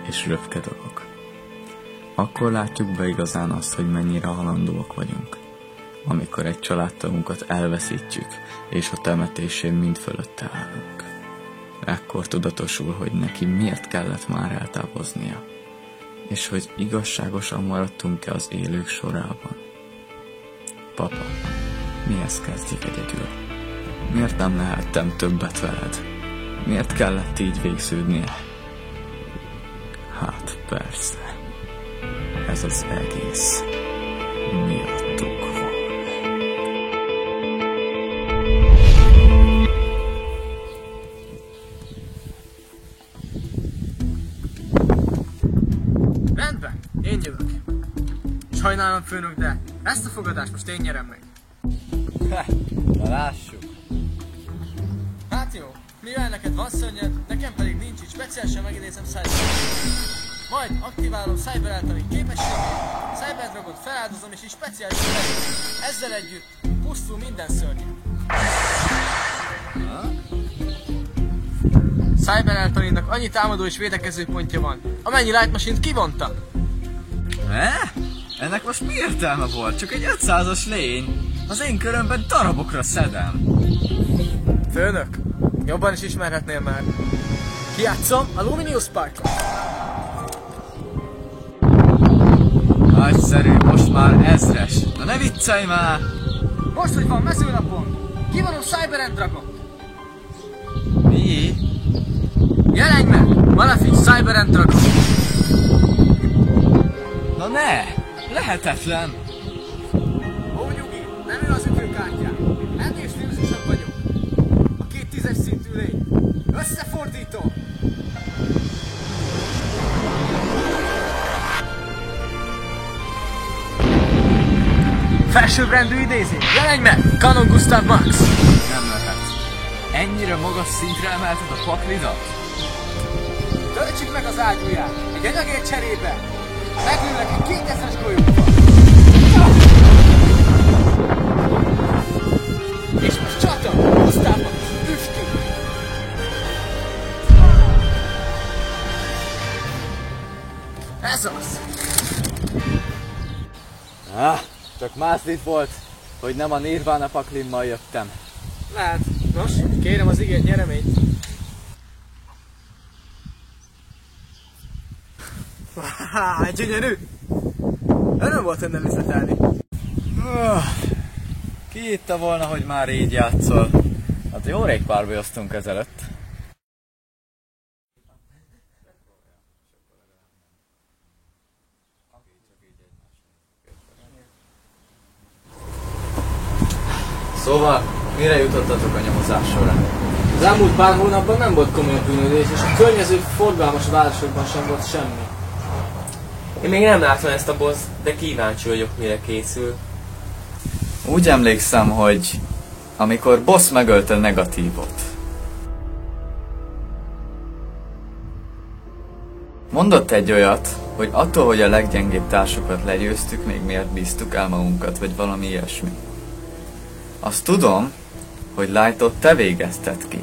és röpke dolog. Akkor látjuk be igazán azt, hogy mennyire halandóak vagyunk, amikor egy családtagunkat elveszítjük, és a temetésén mind fölötte állunk. Ekkor tudatosul, hogy neki miért kellett már eltávoznia, és hogy igazságosan maradtunk-e az élők sorában. Papa, mihez kezdjek egyedül? Miért nem lehettem többet veled? Miért kellett így végződnie? Hát persze, ez az egész miattuk van. Rendben, én jövök. Sajnálom, főnök, de ezt a fogadást most én nyerem meg. Na lássuk. Hát jó, mivel neked van szörnyed, nekem pedig nincs, így speciálisan megidézem Cyberdragot. Majd aktiválom Cyber általi képességét, Cyberdragot feláldozom és így speciálisan megyek. Ezzel együtt pusztul minden szörny. Cyber általinnak annyi támadó és védekező pontja van, amennyi Light Machine-t kivonta. Ennek most mi értelme volt? Csak egy 500-as lény. Az én körömben darabokra szedem. Főnök, jobban is ismerhetnél már. Kijátszom a Luminous Sparkot. Nagyszerű, most már ezres. Na ne viccelj már! Most, hogy van mezőlapon, kivonom Cyber Dragot. Mi? Jelenj meg! Malefic Cyber Dragot. Na ne! Lehetetlen! Ó, nyugi, nem ő az ütőkártyám. Ennél stílusosabb vagyok. A 2 10-es szintű lény. Összefordítom! Felsőbbrendű idézés! Jelenj meg! Canon Gustav Max! Nem lehet. Ennyire magas szintre emelted a paklidat? Töltsük meg az ágyúját! Egy anyagért cserébe! Megülnek egy 2000-es golyóval! És most csata! Gustav Max! Üstünk! Ez az! Csak mászlit volt, hogy nem a Nirvana paklimmal jöttem. Lehet. Nos, kérem az ígért nyereményt. Gyönyörű! Öröm volt önnel üzletelni. Ki hitte volna, hogy már így játszol? Hát jó rég párbajoztunk ezelőtt. Szóval, mire jutottatok a nyomozás során? Az elmúlt pár hónapban nem volt komolyabb bűnözés, és a környező forgalmas városokban sem volt semmi. Én még nem látom ezt a boss, de kíváncsi vagyok, mire készül. Úgy emlékszem, hogy amikor boss megölte Negatívot, mondott egy olyat, hogy attól, hogy a leggyengébb társukat legyőztük, még miért bíztuk el magunkat, vagy valami ilyesmi. Azt tudom, hogy Lightot te végezted ki.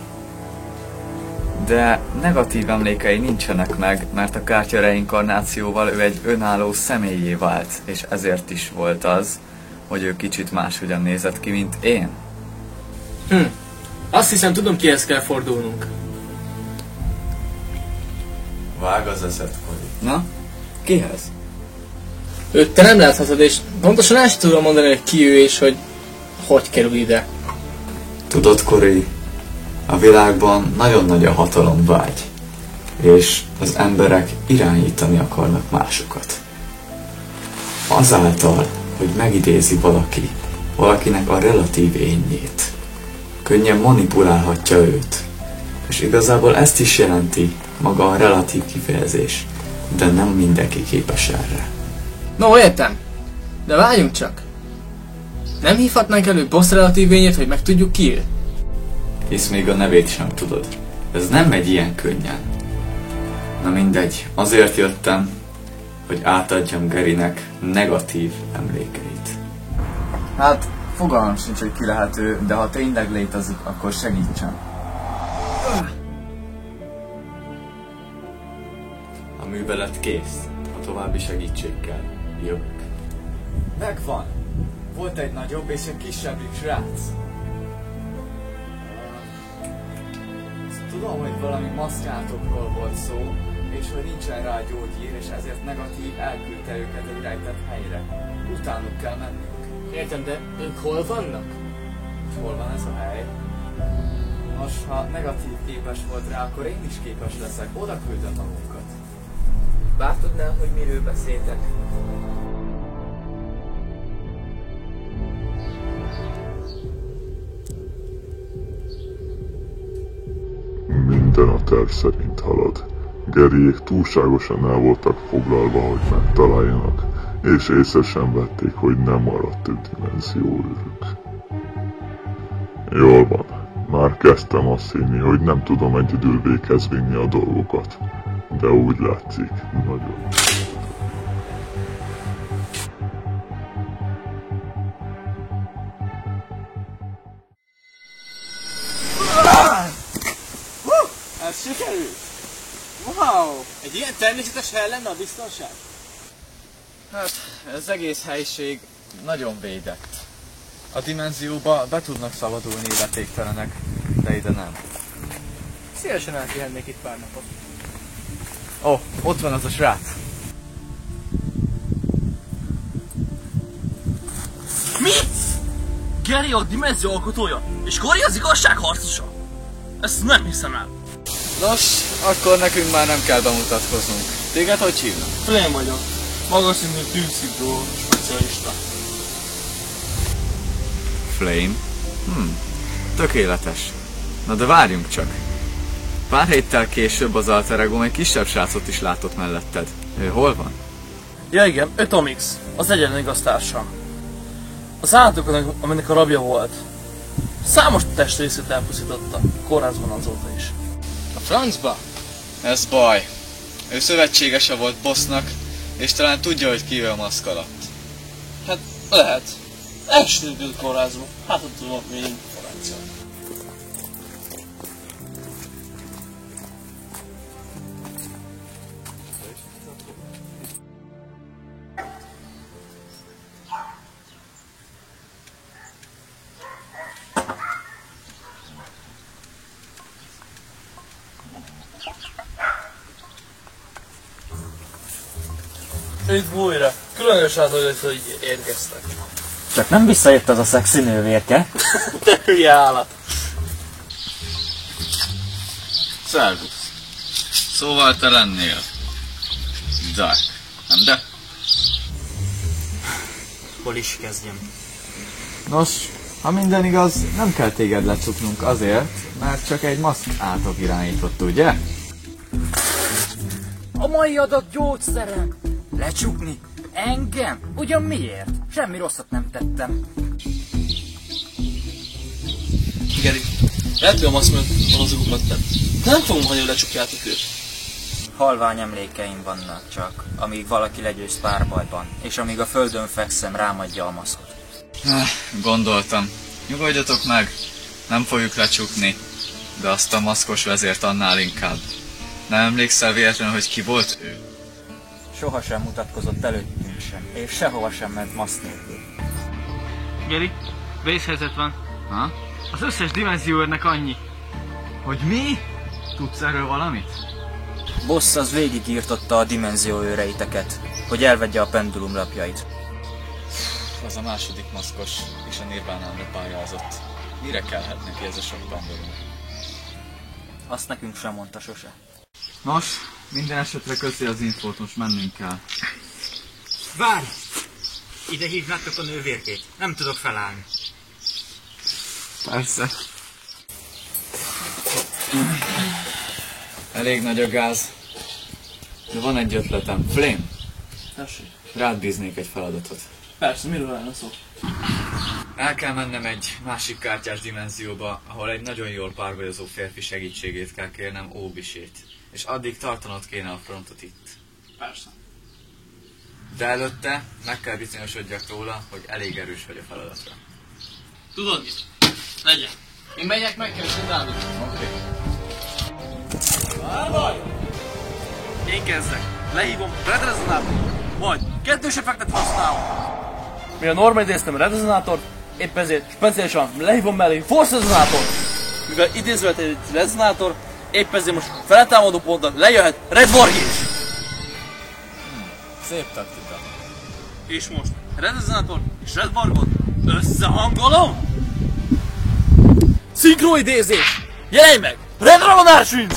De negatív emlékei nincsenek meg, mert a kártya reinkarnációval ő egy önálló személyé vált, és ezért is volt az, hogy ő kicsit máshogyan nézett ki, mint én. Azt hiszem, tudom, kihez kell fordulnunk. Vág az eszed, Kori. Na? Kihez? Őt te nem láthatod, és pontosan el sem tudom mondani, hogy ki ő és hogy kerül ide. Tudod, Kori, a világban nagyon nagy a hatalomvágy, és az emberek irányítani akarnak másokat. Azáltal, hogy megidézi valakinek a relatív énjét, könnyen manipulálhatja őt. És igazából ezt is jelenti maga a relatív kifejezés, de nem mindenki képes erre. No, értem. De várjunk csak. Nem hívhatnánk elő boss relatív ényét, hogy megtudjuk ki ő? Hisz még a nevét sem tudod. Ez nem megy ilyen könnyen. Na mindegy, azért jöttem, hogy átadjam Garynek negatív emlékeit. Hát, fogalmam sincs, hogy ki lehet ő, de ha tényleg létezik, akkor segítsen. művelet kész. A további segítségkel jövök. Megvan! Volt egy nagyobb és egy kisebbik srác. Tudom, hogy valami maszkátokról volt szó, és hogy nincsen rá gyógyír, és ezért negatív elküldte őket egy rejtett helyre. Utánuk kell mennünk. Értem, de ők hol vannak? És hol van ez a hely? Nos, ha negatív képes volt rá, akkor én is képes leszek. Oda küldöm magunkat. Bár tudnám, hogy miről beszéltek? Minden a terv szerint halad. Garyék túlságosan el voltak foglalva, hogy megtaláljanak, és észre sem vették, hogy nem maradt több dimenzióőrük. Jól van, már kezdtem azt hinni, hogy nem tudom egyedül véghez vinni a dolgokat, de úgy látszik, nagyon. Ez sikerült! Wow! Egy ilyen természetes hely lenne a biztonság? Hát, ez egész helység nagyon védett. A dimenzióba be tudnak szabadulni illetéktelenek, de ide nem. Szívesen elpihennék itt pár napot. Ó, ott van az a srác. Mi? Gary a dimenzió alkotója, és Cory az igazság harcosa? Ezt nem hiszem el. Nos, akkor nekünk már nem kell bemutatkoznunk. Téged hogy hívnak? Flame vagyok. Magas szintű tűzszikró specialista. Flame? Tökéletes. Na de várjunk csak. Pár héttel később az alter ego egy kisebb srácot is látott melletted. Ő hol van? Ja igen, ő Tomix, az egyetlen igaz társam. Az állatoknak, aminek a rabja volt. Számos testrészét elpusztította, kórházban azóta is. A francba? Ez baj. Ő szövetségese volt bossnak, és talán tudja, hogy ki ő a maszk alatt. Hát lehet. Elsőtült kórházba. Hát ott tudok még információt. Itt újra. Különösen hogy érkeztek. Csak nem visszajött az a szexi nővérke? Te hülye állat. Szervusz. Szóval te lennél Dark, nem de? Hol is kezdjem? Nos, ha minden igaz, nem kell téged lecsuknunk azért, mert csak egy maszk átok irányított, ugye? A mai adat gyógyszerem! Lecsukni? Engem? Ugyan miért? Semmi rosszat nem tettem. Geri, lehet, hogy a maszk miatt alazogokat tett. De nem fogom hagyni, hogy lecsukjátok őt. Halvány emlékeim vannak csak, amíg valaki legyőz párbajban, és amíg a földön fekszem, rámadja a maszkot. Gondoltam. Nyugodjatok meg, nem fogjuk lecsukni, de azt a maszkos vezért annál inkább. Nem emlékszel véletlenül, hogy ki volt ő? Sohasem mutatkozott előttünk sem, és sehova sem ment maszk nélkül. Geri, vészhelyzet van. Ha? Az összes dimenzióőrnek annyi. Hogy mi? Tudsz erről valamit? Boss az végigírtotta a dimenzió őreiteket, hogy elvegye a pendulum lapjait. Az a második maszkos és a Nirvánámra pályázott. Mire kellhet neki ez a sok pendulum? Azt nekünk sem mondta sose. Nos, minden esetre köszi az infót, most mennünk kell. Várj! Ide hívnátok a nővérkét. Nem tudok felállni. Persze. Elég nagy a gáz. De van egy ötletem. Flame, Tessék. rád bíznék egy feladatot. Persze, miről lenne szó? El kell mennem egy másik kártyás dimenzióba, ahol egy nagyon jól párbajozó férfi segítségét kell kérnem, Óbisét. És addig tartanod kéne a frontot itt. Persze. De előtte meg kell bizonyosodjak róla, hogy elég erős vagy a feladatra. Tudod mit? Legyen. Én megyek, megkeresem Dávidot. Oké. Bárbaj! Én kezdek. lehívom Red Rezonátort, majd kettős effektet használom. Mivel normál idéztem Red Rezonátort, épp ezért speciálisan lehívom mellé Force Rezonátort. Mivel idézve egy rezonátor, épp ezért most feltámadó pontnak lejöhet Red Warg is. Szép taktika. És most Red Rezonátor és Red Wargot összehangolom? Szinkroidézés! Jelenj meg! Red Dragonár Swing!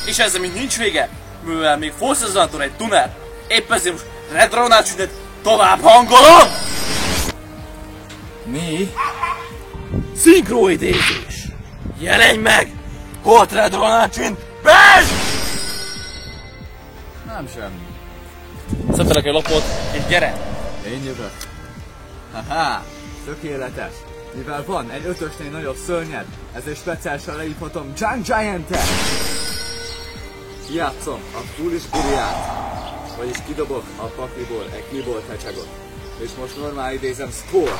És ezzel még nincs vége, mivel még Force Rezonátor egy tuner, épp ezért most Red Dragonár Swinget tovább hangolom! Mi? Szinkroidézés! Jelenj meg! Holt Red Dragonár Swing! Besd! Nem semmi. Szedtelek egy lapot, és gyere! Én jövök. Haha, tökéletes. Mivel van egy 5-ösnél nagyobb szörnyed, ezért speciálisan leírhatom Junk Giant-et. Kijátszom a Foolish Guriát, vagyis kidobok a pakliból egy Clibolt Hedgehogot. És most normál idézem Spore.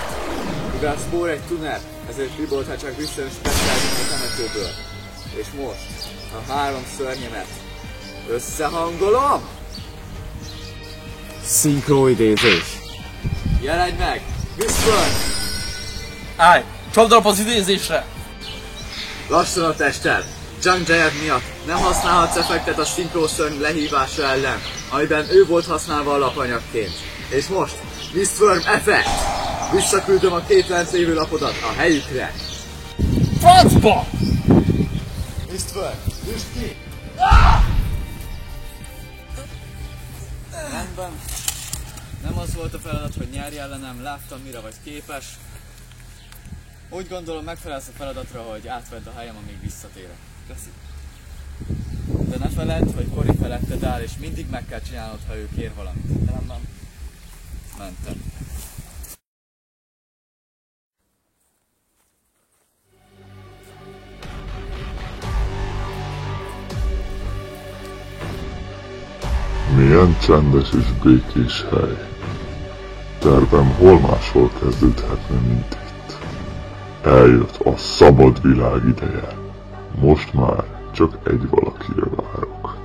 Mivel Spore egy tuner, ezért Clibolt Hedgehog visszajön speciálisan a temetőből. És most a 3 szörnyemet összehangolom! Szinkroidézés. Jelenj meg! Whisper! Állj! Csapd alap az idézésre! Lassan a tested! Junk Giant miatt nem használhatsz effektet a szinkrószörny lehívása ellen, amiben ő volt használva alapanyagként. És most, Mistworm effekt! Visszaküldöm a 2 lévő lapodat a helyükre! Francba! Mistworm, üsd ki! Rendben. Nem az volt a feladat, hogy nyerj ellenem, láttam mire vagy képes. Úgy gondolom megfelelsz a feladatra, hogy átvedd a helyem, amíg visszatérek. Köszi. De ne feledd, hogy Cory feletted áll, és mindig meg kell csinálnod, ha ő kér valamit. Nem. Mentem. Milyen csendes és békés hely. Tervem hol máshol kezdődhetne, mint itt. Eljött a szabad világ ideje. Most már csak egy valakire várok.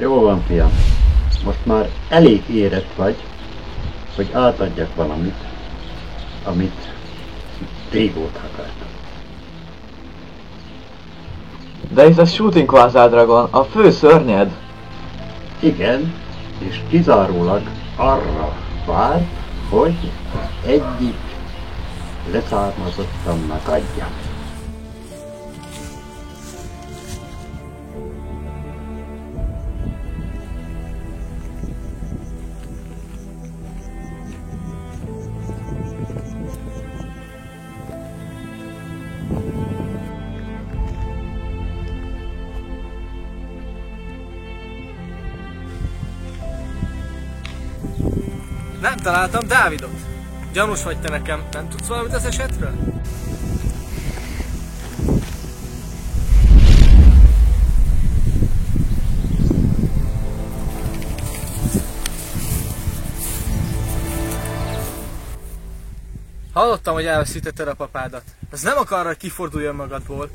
Jó van, fiam. Most már elég érett vagy, hogy átadjak valamit, amit régóta akartam. De ez a Shooting Quasar Dragon, a fő szörnyed. Igen, és kizárólag arra vár, hogy egyik leszármazottamnak adjam. Nem találtam Dávidot. Gyanús vagy te nekem. Nem tudsz valamit az esetről? Hallottam, hogy elveszítetted a papádat. Ez nem akar, hogy kiforduljon magadból.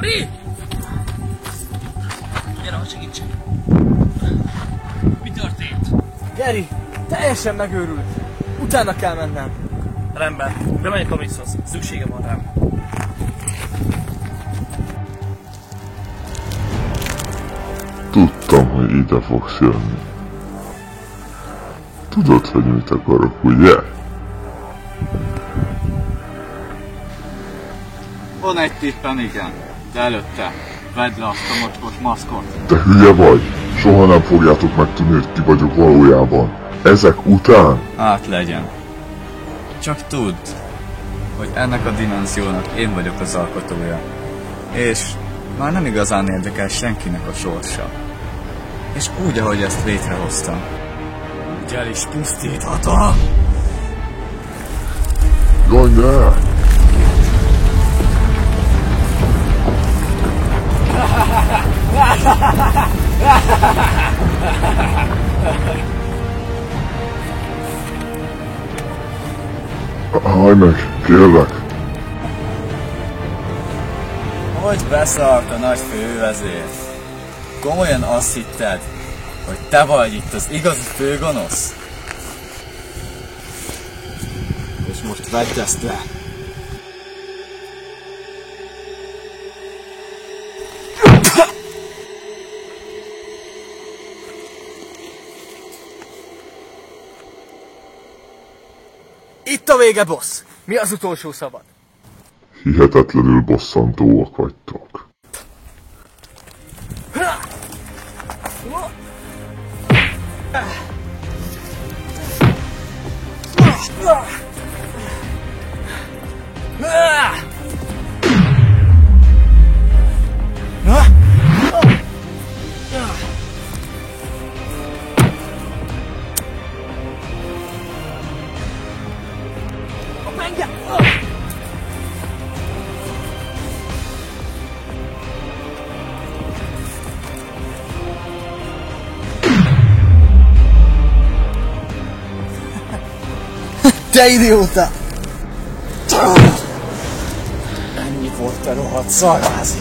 Kori! Gyere, hogy segítsek. Mi történt? Geri, teljesen megőrült. Utána kell mennem. Rendben, bemegyek a visszhoz. Szüksége van rám. Tudtam, hogy ide fogsz jönni. Tudod, hogy mit akarok, ugye? Van egy tippem, igen. De előtte, vedd le azt a mocskos maszkot. Te hülye vagy! Soha nem fogjátok megtudni, hogy ki vagyok valójában. Ezek után? Hát legyen. Csak tudd, hogy ennek a dimenziónak én vagyok az alkotója. És már nem igazán érdekel senkinek a sorsa. És úgy, ahogy ezt létrehoztam, úgy el is pusztíthatom. Jaj, ne! Állj meg, kérlek! Hogy beszart a nagy fővezér? Komolyan azt hitted, hogy te vagy itt az igazi főgonosz? És most vedd ezt le! Itt a vége, boss! Mi az utolsó szabad? Hihetetlenül bosszantóak vagytok. Te idióta! Ennyi volt, te rohadt szarvázi!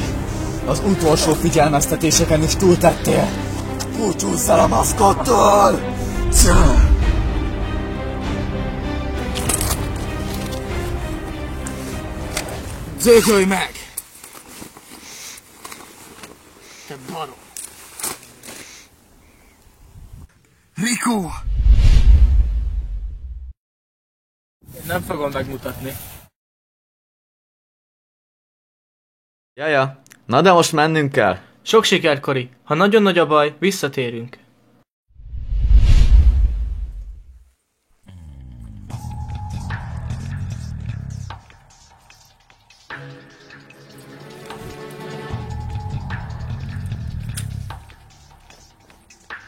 Az utolsó figyelmeztetéseken is túltettél! Búcsúzz el a maszkottól! Zögölj meg! Te barom! Rico! Nem fogom megmutatni. Jaja, na de most mennünk kell. Sok sikert, Kori. Ha nagyon nagy a baj, visszatérünk.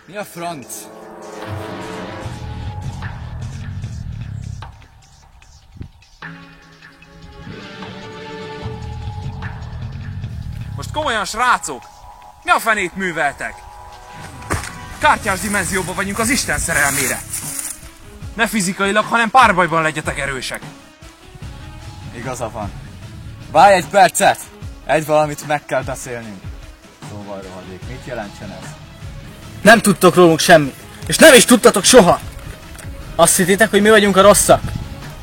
Mi a franc? Most komolyan, srácok! Mi a fenét műveltek? Kártyás dimenzióban vagyunk az Isten szerelmére. Ne fizikailag, hanem párbajban legyetek erősek. Igaza van. Várj egy percet! Egy valamit meg kell beszélnünk. Szóval rohadék, mit jelentsen ez? Nem tudtok rólunk semmit. És nem is tudtatok soha. Azt hittétek, hogy mi vagyunk a rosszak.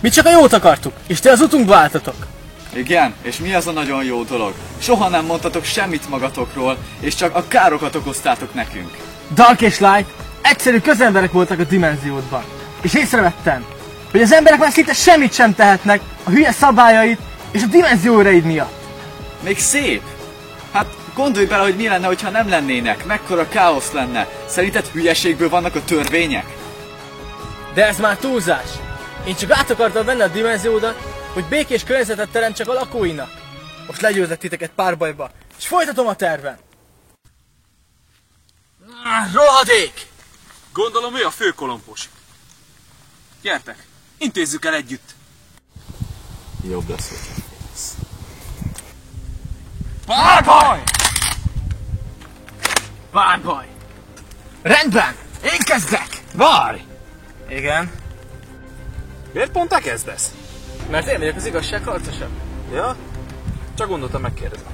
Mi csak a jót akartuk, és ti az utunkba álltatok. Igen, és mi az a nagyon jó dolog? Soha nem mondtatok semmit magatokról, és csak a károkat okoztátok nekünk. Dark és Light egyszerű közemberek voltak a dimenziódban. És észrevettem, hogy az emberek már szinte semmit sem tehetnek a hülye szabályaid és a dimenzióreid miatt. Még szép! Hát gondolj bele, hogy mi lenne, hogyha nem lennének, mekkora káosz lenne. Szerinted hülyeségből vannak a törvények? De ez már túlzás. Én csak át akartam venni a dimenziódat, hogy békés környezetet teremtsek a lakóinak. Most legyőzlek titeket párbajba, és folytatom a tervem. Rohadék! Gondolom ő a főkolompos. Gyertek, intézzük el együtt. Jobb lesz, hogy félsz. Párbaj! Párbaj! Rendben! Én kezdek! Várj! Igen? Miért pont te kezdesz? Mert én vagyok az igazság harcosa. Ja? Csak gondoltam megkérdezem.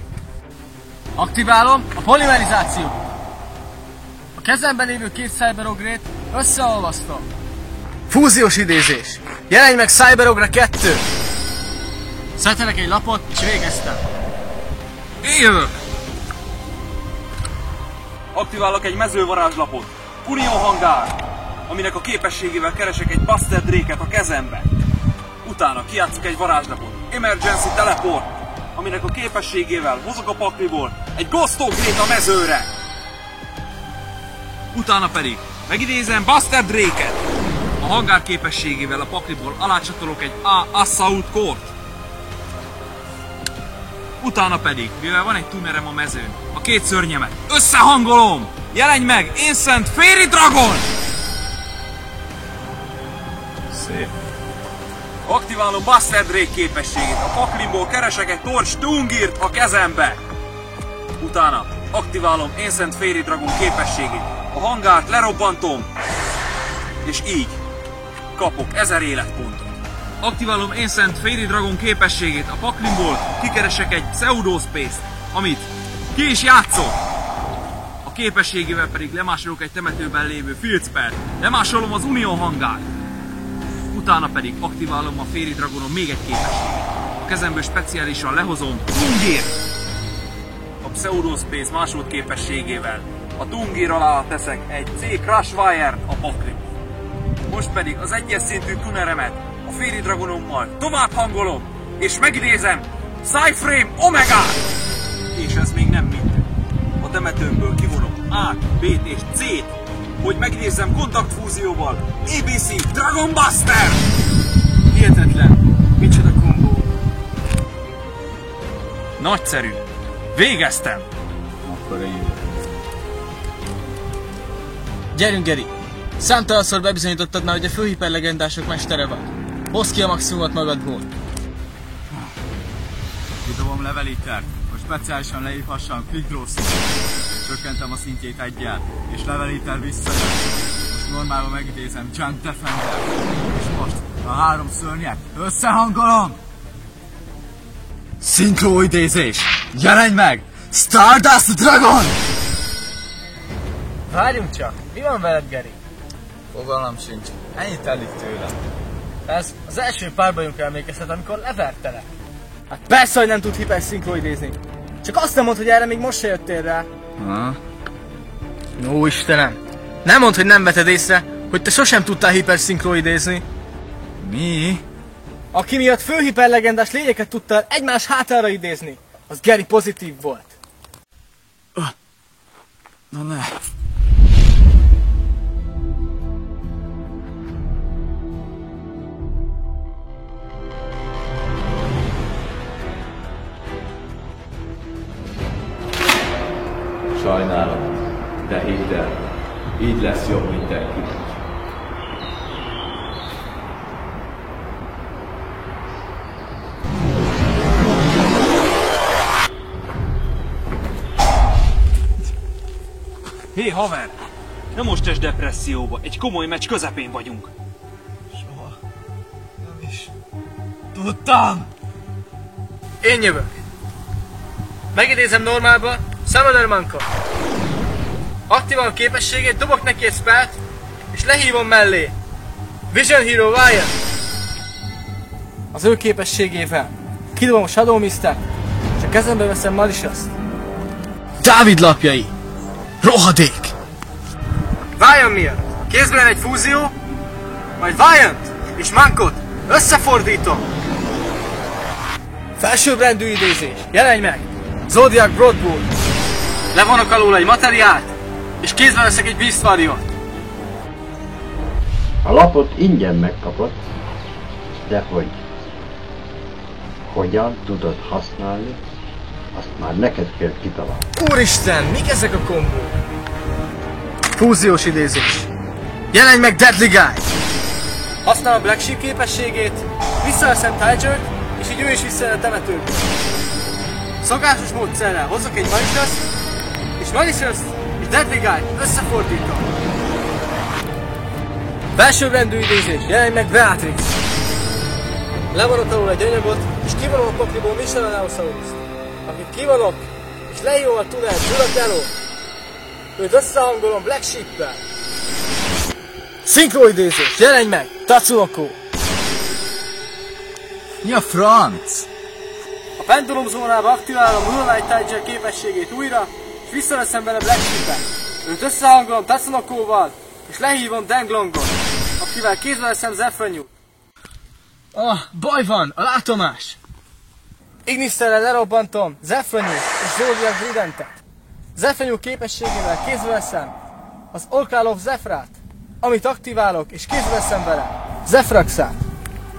Aktiválom a polimerizációt. A kezemben lévő két Cyberogrét összeolvasztom. Fúziós idézés. Jelenj meg Cyberogre 2! Szetelek egy lapot, és végeztem. Én jövök! Aktiválok egy mezővarázslapot. Unió hangár, aminek a képességével keresek egy Buster Drake-et a kezembe. Utána kijátszok egy varázslapot. Emergency Teleport, aminek a képességével hozok a pakliból egy Ghost Ogre-t a mezőre. Utána pedig megidézem Buster Drake-et. A hangár képességével a pakliból alácsatolok egy Assault Court. Utána pedig, mivel van egy tunerem a mezőn, a két szörnyemet összehangolom! Jelenj meg, Ancient Fairy Dragon! Szép. Aktiválom Buster Drake képességét, a paklimból keresek egy Torch Tungirt a kezembe. Utána aktiválom Ancient Fairy Dragon képességét, a hangárt lerobbantom, és így kapok 1000 életpontot. Aktiválom Ancient Fairy Dragon képességét, a paklimból kikeresek egy Pseudospace-t, amit ki is játszok. A képességével pedig lemásolok egy temetőben lévő Field Spell, lemásolom az Unió hangárt. Utána pedig aktiválom a Fairy Dragonon még egy képességet. A kezemből speciálisan lehozom Tungírt. A Pseudospace másolt képességével a Tungír alá teszek egy C Crushwire-t a paklimból. Most pedig az egyes szintű tuneremet a Fairy Dragonommal tovább hangolom, és megidézem Psyframe Omega-t! És ez még nem minden. A temetőmből kivonom A-t, B-t és C-t, hogy megidézzem kontaktfúzióval ABC Dragon Buster! Hihetetlen! Micsoda kombó! Nagyszerű! Végeztem! Akkor én jövök. Gyerünk, Geri! Számtalanszor bebizonyítottad már, hogy a főhiperlegendások mestere vagy. Hozd ki a maximumot magadból! Kidobom levelitert, hogy speciálisan leírhassam Quick Draw szintet. Csökkentem a szintjét egyel, és leveliter visszajön. Most normálban megidézem Junk Defender. És most a 3 szörnyet összehangolom! Szinkroidézés! Jelenj meg! Stardust Dragon! Várjunk csak! Mi van veled, Geri? Fogalmam sincs. Ennyit elég tőlem. Ez az első párbajunkra emlékeztet, amikor levertelek. Hát persze, hogy nem tud hiperszinkroidézni. Csak azt nem mondd, hogy erre még most se jöttél rá. Ha? Ó, Istenem! Nem mondd, hogy nem veted észre, hogy te sosem tudtál hiperszinkroidézni. Mi? Aki miatt főhiperlegendás lényeket tudtál egymás hátára idézni, az Geri pozitív volt. Na ne. Sajnálom, de hidd el, így lesz jobb mindenkinek. Hé, haver! Ne most esd depresszióba, egy komoly meccs közepén vagyunk. Soha nem is tudtam! Én jövök. Megidézem normálba Summoner Monkot. Aktiválom képességét, dobok neki egy spellt, és lehívom mellé Vision Hero Wire. Az ő képességével kidobom a Shadow Mist-et, és a kezembe veszem Malicious-t. Dávid lapjai! Rohadék! Valiant miatt kézben egy fúzió, majd Valiant és Monkot összefordítom. Felsőbbrendű idézés, jelenj meg! Zodiac Broadboard. Levonok alól egy materiált, és kézben veszek egy Beast Warrior-t. A lapot ingyen megkapod, de hogy hogyan tudod használni, azt már neked kell kitalálni. Úristen, mik ezek a kombók? Fúziós idézés. Jelenj meg, Deadly Guy! Használom a Black Sheep képességét, visszaveszem Tiger-t, és így ő is visszajön a temetőbe. Szokásos módszerrel hozok egy Malicious-t, és Malicious-t és Deadly Guy-t összefordítom. Felsőbbrendű idézés, jelenj meg, Beatrix! Levonok alól egy anyagot, és kivonom a pakliból Michelin Allosaurus-t, akit kivonok, és és lehívom a tunnelt Duratello. Őt összehangolom Black Sheep-vel. Szinkroidézés, jelenj meg! Tatsunoko! Mi a franc? A pendulum zónába aktiválom Lunar Light Tiger képességét újra, és visszaveszem vele Black Sheep-et. Őt összehangolom Tatsunokóval, és lehívom Danglongot, akivel kézbe veszem Zephranyút. Baj van, a látomás! Igniszterrel lerobbantom Zephranyút és Zodiac Tridentet. Zephranyú képességével kézbe veszem az Orcal of Zephyrát, amit aktiválok és kézbe veszem vele Zephraxát.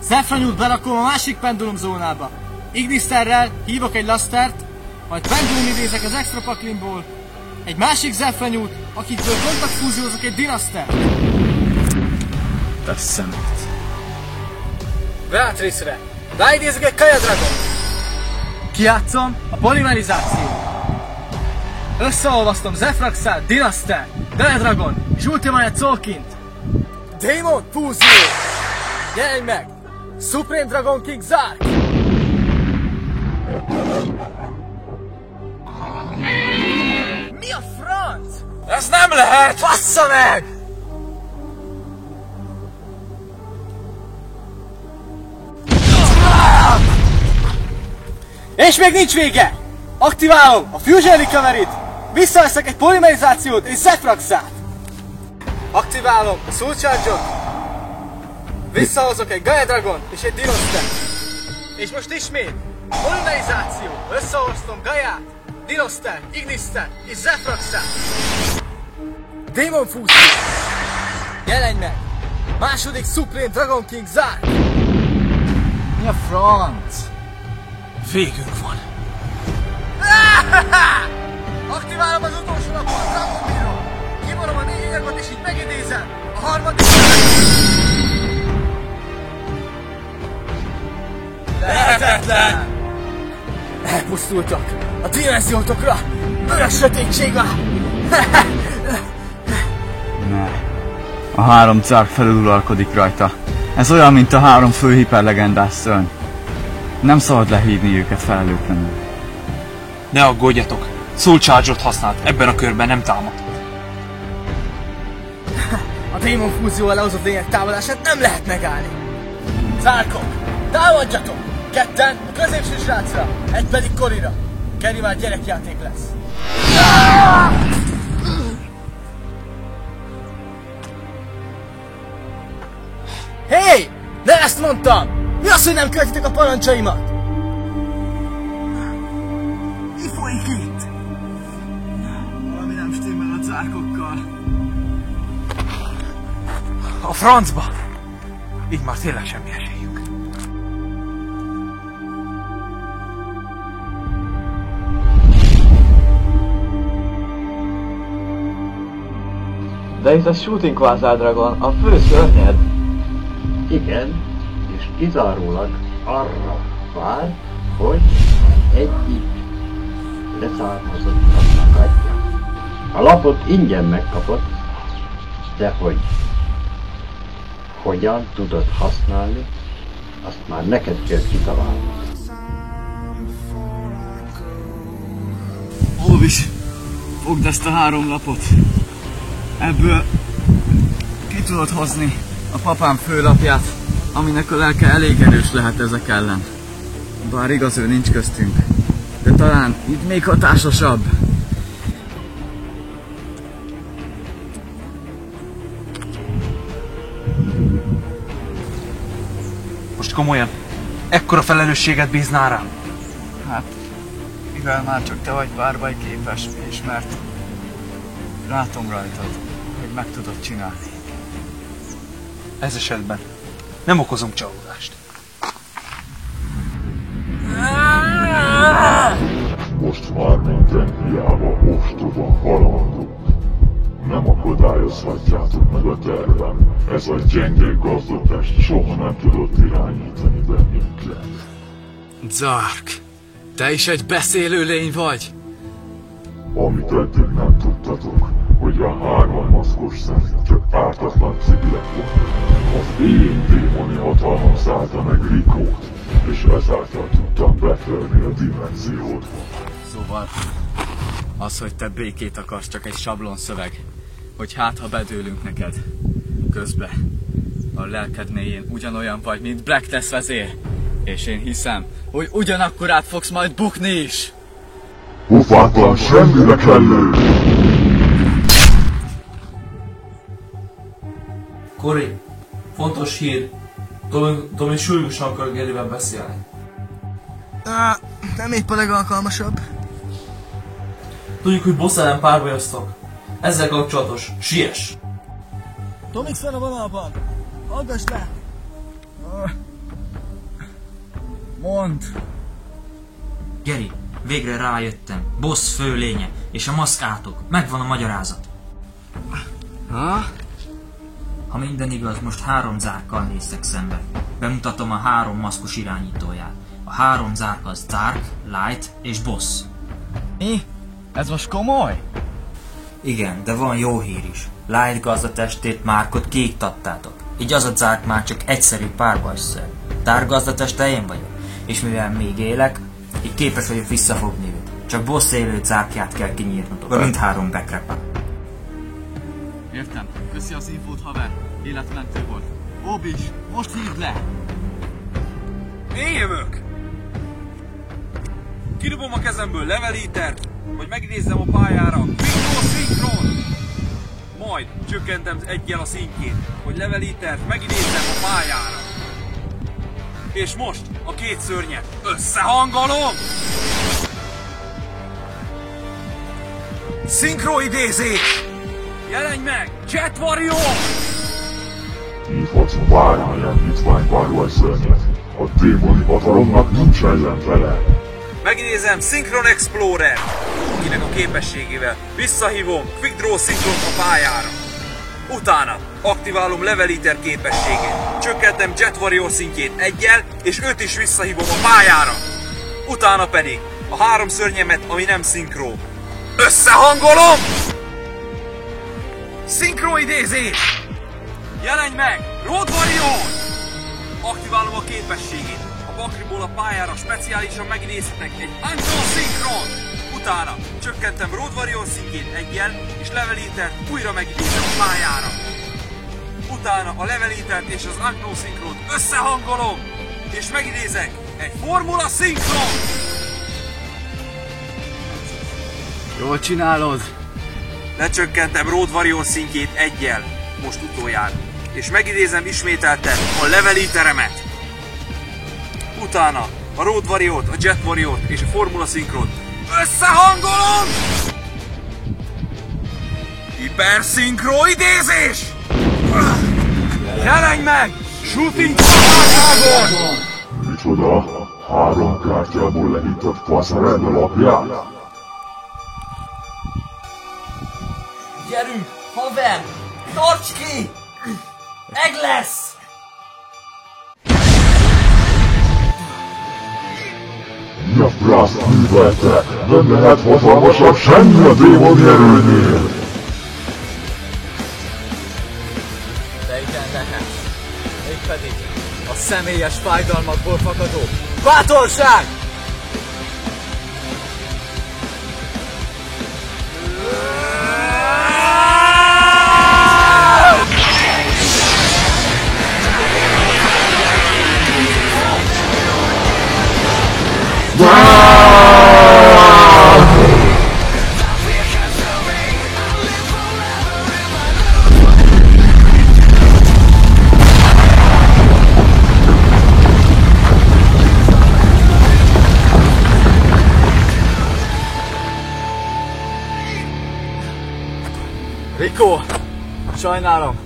Zephranyút berakom a másik pendulum zónába. Igniszterrel hívok egy Lastert, majd pendulum idézek az extra paklimból egy másik Zephranyút, akikből kontaktfúziózok egy Dinastert. Te szemet. Beatrice-re ráidézek egy Kaya Dragon. Kijátszom a polimerizációt. Összeolvasztom Zephraxát, Dinaster, Dragon és Ultimate Soulkint. Demon fúzió! Jelenj meg! Supreme Dragon King Zark! Mi a franc? Ez nem lehet! Bassza meg! És még nincs vége! Aktiválom a Fusion Recovery-t, visszaveszek egy polimerizációt és Zephraxát! Aktiválom a Soul Charge-ot, visszahozok egy Gaia Dragon és egy Dinoster. És most ismét polimerizáció, összehoztom Gaiát, Dinoster, Ignister és Zephraxát. Demon fúzió! Jelenj meg! Második Supreme Dragon King Zark! Mi a franc? Végünk van. Aktiválom az utolsó napot a Dragon Mirror! Kivonom a 4 anyagot és így megidézem a harmadik... Lehetetlen! Elpusztultak a dimenziótokra! Örök sötétség vár! Ne. A 3 Zark felüluralkodik rajta. Ez olyan, mint a 3 fő hiperlegendás szörny. Nem szabad lehívni őket felelőtlenül. Ne aggódjatok, Soul Charge-ot használt, ebben a körben nem támadhat. A démon fúzióval lehozott lények támadását nem lehet megállni. Zarkok, támadjatok! 2 a középső srácra, 1 pedig Corira. Kerry már gyerekjáték lesz. Hé! Ne ezt mondtam! Mi az, hogy nem követitek a parancsaimat? Mi folyik itt? Valami nem stimmel a Zarkokkal. A francba! Így már tényleg semmi esélyünk. De itt a Shooting Quasar Dragon, a fő szörnyed. Igen, és kizárólag arra vár, hogy egyik leszármazottnak adja. A lapot ingyen megkapod, de hogy hogyan tudod használni, azt már neked kell kitalálni. Olvis, fogd ezt a 3 lapot. Ebből ki tudod hozni a papám főlapját, aminek a lelke elég erős lehet ezek ellen. Bár igaz, ő nincs köztünk, de talán így még hatásosabb. Most komolyan, ekkora felelősséget bíznál rám? Hát, mivel már csak te vagy párbaj képes, és mert látom rajtad, hogy meg tudod csinálni. Ez esetben nem okozunk csalódást. Most már minden hiába ostoba halandók. Nem akadályozhatjátok meg a tervem. Ez a gyenge gazdapest soha nem tudott irányítani bennünket. Zark, te is egy beszélő lény vagy? Amit eddig nem tudtatok, hogy a 3 maszkos szerint csak ártatlan civilek voltak. Az én démoni hatalmam szállta meg Rikót, és ezáltal tudtam betörni a dimenziódba. Szóval Az, hogy te békét akarsz, csak egy sablonszöveg. Hogy hát, ha bedőlünk neked. Közbe. A lelked mélyén ugyanolyan vagy, mint Blacktest vezér. És én hiszem, hogy ugyanakkor át fogsz majd bukni is. Pofátlan, semmire kellő! Cory, fontos hír. Tommy sürgősen akar Garyvel beszélni. Nem épp a legalkalmasabb. Tudjuk, hogy boss ellen párbajoztok. Ezzel kapcsolatos, siess! Tomix van a vonalban. Hallgass le! Mondd! Gary, végre rájöttem. Boss fő lénye, és a maszkátok. Megvan a magyarázat. Ha? Ha minden igaz, most 3 zárkkal néztek szembe. Bemutatom a 3 maszkos irányítóját. A 3 zárk az Dark, Light és Boss. Mi? Ez most komoly? Igen, de van jó hír is. Light gazdatestét Markot kiiktattátok. Így az a zárk már csak egyszerű párbajszer. Dark gazdateste én vagyok. És mivel még élek, így képes vagyok visszafogni őt. Csak Boss élő zárkját kell kinyírnotok. Mindhárom bekrepel. Értem. Köszi az infót, haver. Életmentő volt. Obis, most hívd le! Én jövök! Kidobom a kezemből levelítert, hogy megidézzem a pályára Victor Synchron! Majd csökkentem egyel a szintjét, hogy levelítert megidézzem a pályára. És most a 2 szörnyet összehangolom! Szinkroidézés! Jelenj meg! Jet Warrior! Hívhatsz a pályáján hitvány párbajszörnyet. A démoni hatalomnak nincs ellenfele. Megidézem Synchron Explorer, akinek a képességével visszahívom Quick Draw Synchront a pályára. Utána aktiválom Leveliter képességét, csökkentem Jet Warrior szintjét 1-jel, és őt is visszahívom a pályára. Utána pedig a 3 szörnyemet, ami nem szinkro, összehangolom! Szinkroidézés! Jelenj meg! Road Warrior! Aktiválom a képességét. A bakriból a pályára speciálisan megidézhetek egy Unknown Synchron! Utána csökkentem Road Warrior szintjét 1-jel, és Levelitert újra megidézem a pályára. Utána a Levelitert és az Unknown Synchront összehangolom, és megidézek egy Formula Synchron! Jól csinálod! Lecsökkentem Road Warrior szintjét 1-jel, most utoljára, és megidézem ismételten a Leveliteremet. Utána a Road Warriort, a Jet Warriort és a Formula Synchront összehangolom! Hiperszinkroidézés! Jelenj meg! Shooting Dragon! Micsoda? 3 kártyából lehívtad Passerelle alapját? Gyerünk, haver! Tarts ki! Meg lesz! Mi a frászt művelte? Nem lehet hatalmasabb semmi a démoni erőnél! De igen lehet. Mégpedig a személyes fájdalmakból fakadó bátorság! Rico, sajnálom,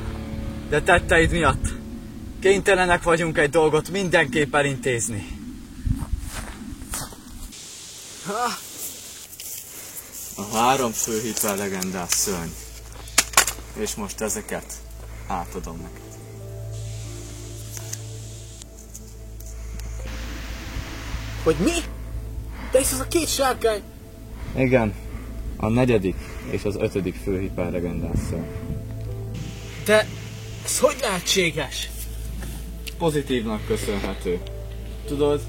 de tetteid miatt kénytelenek vagyunk egy dolgot mindenképp elintézni. A 3 fő hiperlegendás szörny. És most ezeket átadom neked. Hogy mi? De hisz az a 2 sárkány? Igen, a 4. és az 5. fő hiperlegendás szörny. De ez hogy lehetséges? Pozitívnak köszönhető. Tudod,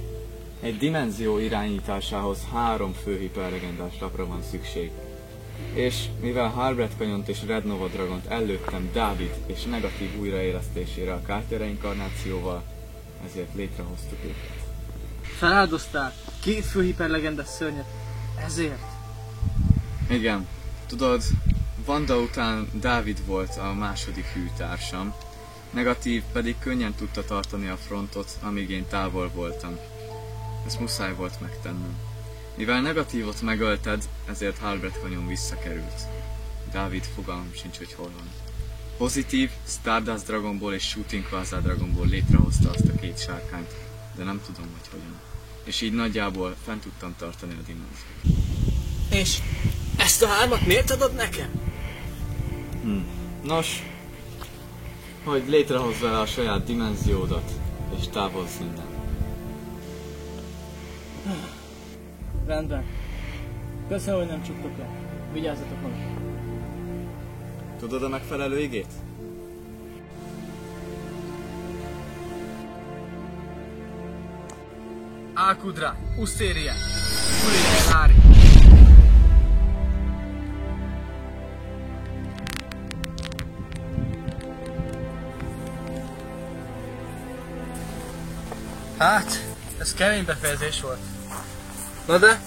egy dimenzió irányításához 3 fő hiperlegendás lapra van szükség. És mivel Halbrand Canyont és Red Nova Dragont ellőttem Dávid és negatív újraélesztésére a kártya reinkarnációval, ezért létrehoztuk őket. Feláldoztál 2 főhiperlegendes szörnyet. Ezért? Igen. Tudod, Vanda után Dávid volt a második hűtársam. Negatív pedig könnyen tudta tartani a frontot, amíg én távol voltam. Ezt muszáj volt megtennem. Mivel negatívot megölted, ezért Halbrand Canyon visszakerült. Dávid fogalmam sincs, hogy hol van. Pozitív, Stardust Dragonból és Shooting Quasar Dragonból létrehozta azt a 2 sárkányt, de nem tudom, hogy hogyan. És így nagyjából fent tudtam tartani a dimenziót. És ezt a 3-at miért adod nekem? Nos, hogy létrehozz vele a saját dimenziódat, és távozz innen. Rendben. Köszönöm, hogy nem csuktok le. Vigyázzatok magam. Tudod a megfelelő igét? Alkudra, Usztéria, Uriel. Hát, ez kemény befejezés volt. Na de,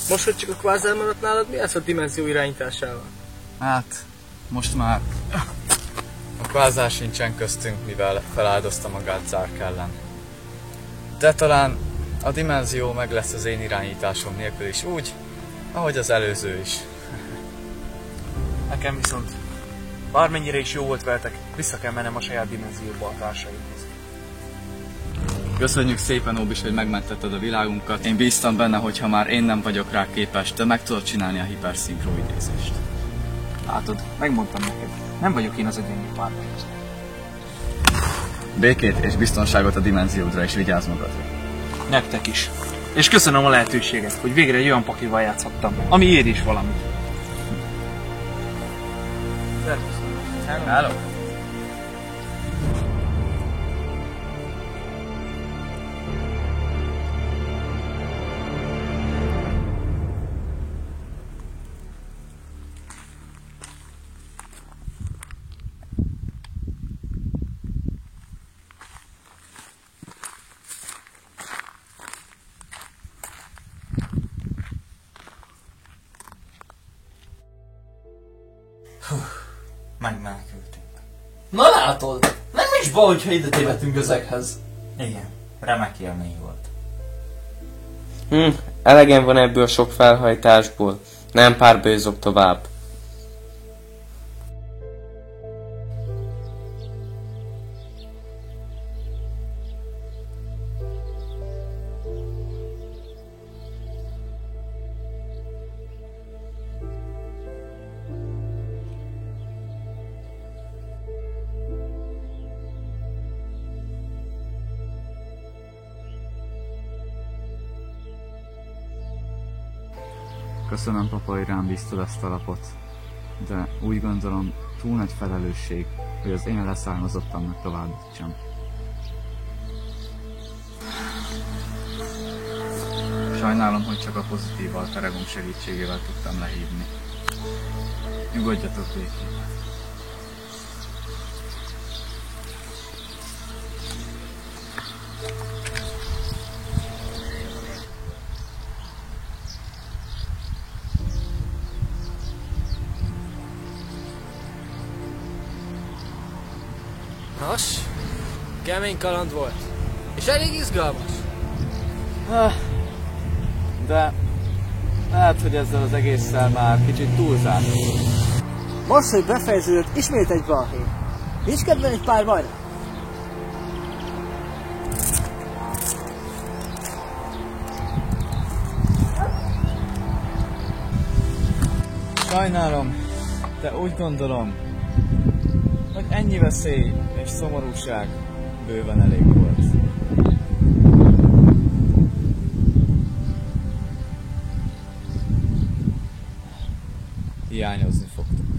most, hogy csak a kvázár maradt nálad, mi lesz a dimenzió irányításával? Hát, most már a kvázár sincsen köztünk, mivel feláldozta magát Zark ellen. De talán a dimenzió meg lesz az én irányításom nélkül is úgy, ahogy az előző is. Nekem viszont, bármennyire is jó volt veletek, vissza kell mennem a saját dimenzióba a társaimhoz. Köszönjük szépen, Óbis, hogy megmentetted a világunkat. Én bíztam benne, hogy ha már én nem vagyok rá képes, te meg tudod csinálni a hiperszinkro idézést. Látod, megmondtam neked, nem vagyok én az a gyengébb párbajozó. Békét és biztonságot a dimenziódra, és vigyázz magadra. Nektek is. És köszönöm a lehetőséget, hogy végre egy olyan pakival játszhattam, ami ér is valamit. Hello. Megmenekültünk. Na látod, nem is baj, hogyha ide tévedtünk ezekhez. Igen, remek élmény volt. Elegem van ebből a sok felhajtásból. Nem párbajozok tovább. Köszönöm, papa, hogy rám bíztad ezt a lapot, de úgy gondolom, túl nagy felelősség, hogy az én leszármazottamnak továbbítsam. Sajnálom, hogy csak a pozitív alteregom segítségével tudtam lehívni. Nyugodjatok békében. Nos, kemény kaland volt. És elég izgalmas. De lehet, hogy ezzel az egésszel már kicsit túlzás. Most, hogy befejeződött, ismét egy balhé. Nincs kedven egy pár bajra? Sajnálom, de úgy gondolom, hogy ennyi veszély és szomorúság bőven elég volt. Hiányozni fogtok.